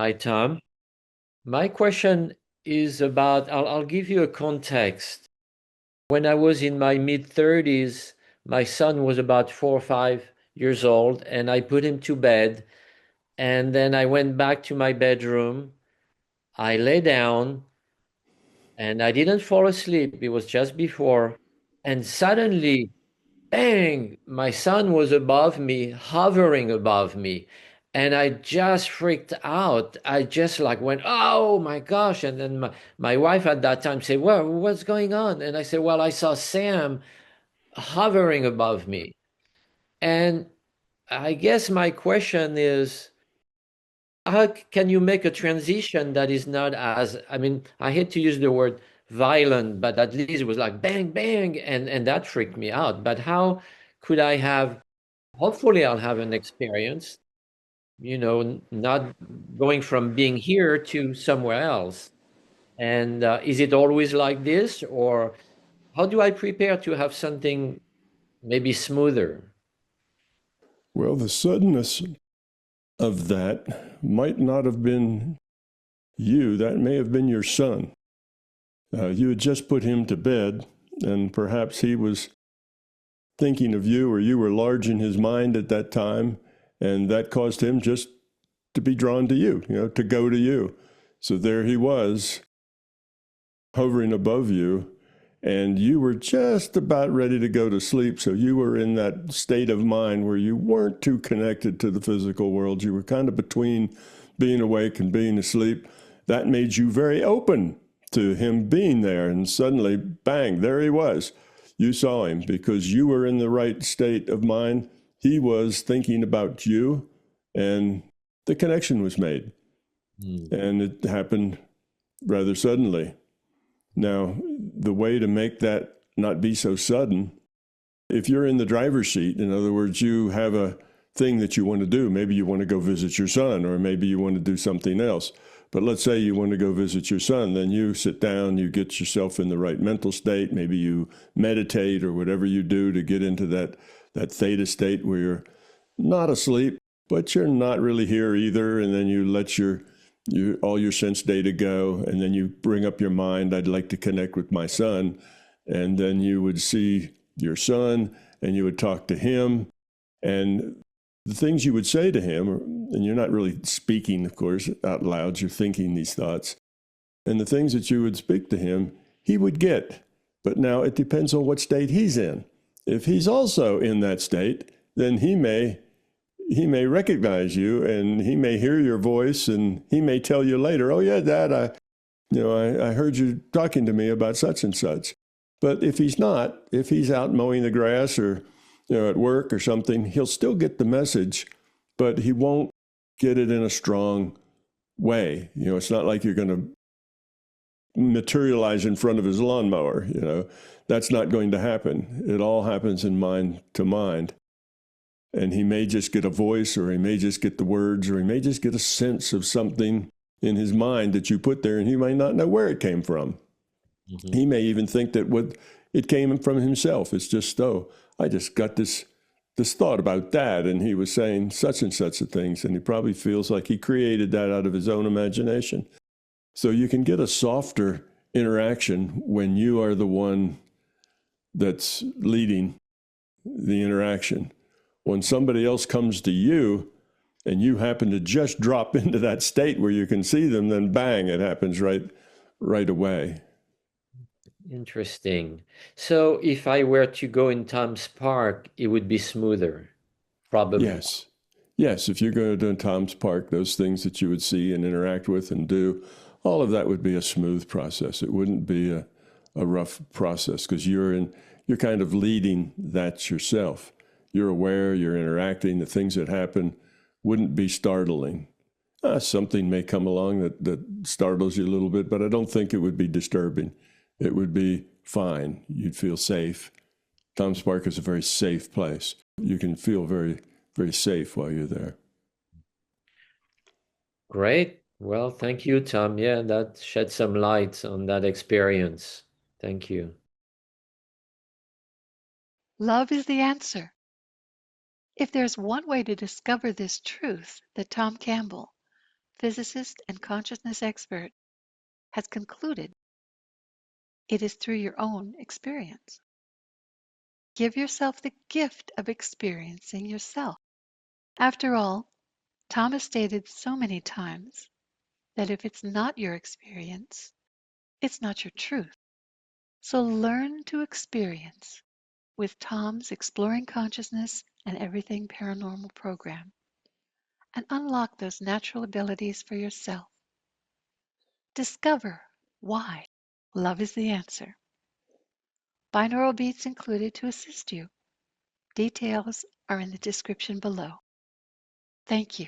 Hi, Tom. My question is about, I'll give you a context. When I was in my mid 30s, my son was about 4 or 5 years old, and I put him to bed. And then I went back to my bedroom. I lay down and I didn't fall asleep. It was just before. And suddenly, bang, my son was above me, hovering above me. And I just freaked out. I just like went, oh my gosh. And then my wife at that time said, well, what's going on? And I said, well, I saw Sam hovering above me. And I guess my question is, how can you make a transition that is not as, I mean, I hate to use the word violent, but at least it was like bang, bang, and that freaked me out. But how could I have, hopefully I'll have an experience, not going from being here to somewhere else. And is it always like this, or how do I prepare to have something maybe smoother? Well, the suddenness of that might not have been you. That may have been your son. You had just put him to bed, and perhaps he was thinking of you, or you were large in his mind at that time, and that caused him just to be drawn to you, to go to you. So there he was, hovering above you, and you were just about ready to go to sleep. So you were in that state of mind where you weren't too connected to the physical world. You were kind of between being awake and being asleep. That made you very open to him being there. And suddenly, bang, there he was. You saw him because you were in the right state of mind. He was thinking about you, and the connection was made. And it happened rather suddenly. Now, the way to make that not be so sudden, if you're in the driver's seat, in other words, you have a thing that you want to do. Maybe you want to go visit your son, or maybe you want to do something else. But let's say you want to go visit your son, then you sit down, you get yourself in the right mental state. Maybe you meditate or whatever you do to get into that theta state where you're not asleep, but you're not really here either. And then you let all your sense data go, and then you bring up your mind, I'd like to connect with my son. And then you would see your son and you would talk to him. And the things you would say to him, and you're not really speaking, of course, out loud, you're thinking these thoughts. And the things that you would speak to him, he would get. But now it depends on what state he's in. If he's also in that state, then he may recognize you, and he may hear your voice, and he may tell you later, oh yeah, Dad, I heard you talking to me about such and such. But if he's not, if he's out mowing the grass or at work or something, he'll still get the message, but he won't get it in a strong way. It's not like you're going to materialize in front of his lawnmower. That's not going to happen. It all happens in mind to mind. And he may just get a voice, or he may just get the words, or he may just get a sense of something in his mind that you put there, and he might not know where it came from. Mm-hmm. He may even think that it came from himself. It's just, oh, I just got this thought about Dad, and he was saying such and such of things, and he probably feels like he created that out of his own imagination. So you can get a softer interaction when you are the one that's leading the interaction. When somebody else comes to you and you happen to just drop into that state where you can see them, then bang, it happens right away. Interesting. So if I were to go in Tom's Park, it would be smoother, probably. Yes. If you're going to Tom's Park, those things that you would see and interact with and do, all of that would be a smooth process. It wouldn't be a rough process, because you're kind of leading that yourself. You're aware, you're interacting, the things that happen wouldn't be startling. Something may come along that startles you a little bit, but I don't think it would be disturbing. It would be fine. You'd feel safe. Tom's Park is a very safe place. You can feel very, very safe while you're there. Great. Well, thank you, Tom. Yeah, that shed some light on that experience. Thank you. Love is the answer. If there's one way to discover this truth that Tom Campbell, physicist, and consciousness expert, has concluded it is through your own experience. Give yourself the gift of experiencing yourself. After all, Thomas stated so many times that if it's not your experience, it's not your truth. So learn to experience with Tom's Exploring Consciousness and Everything Paranormal program and unlock those natural abilities for yourself. Discover why love is the answer. Binaural beats included to assist you. Details are in the description below. Thank you.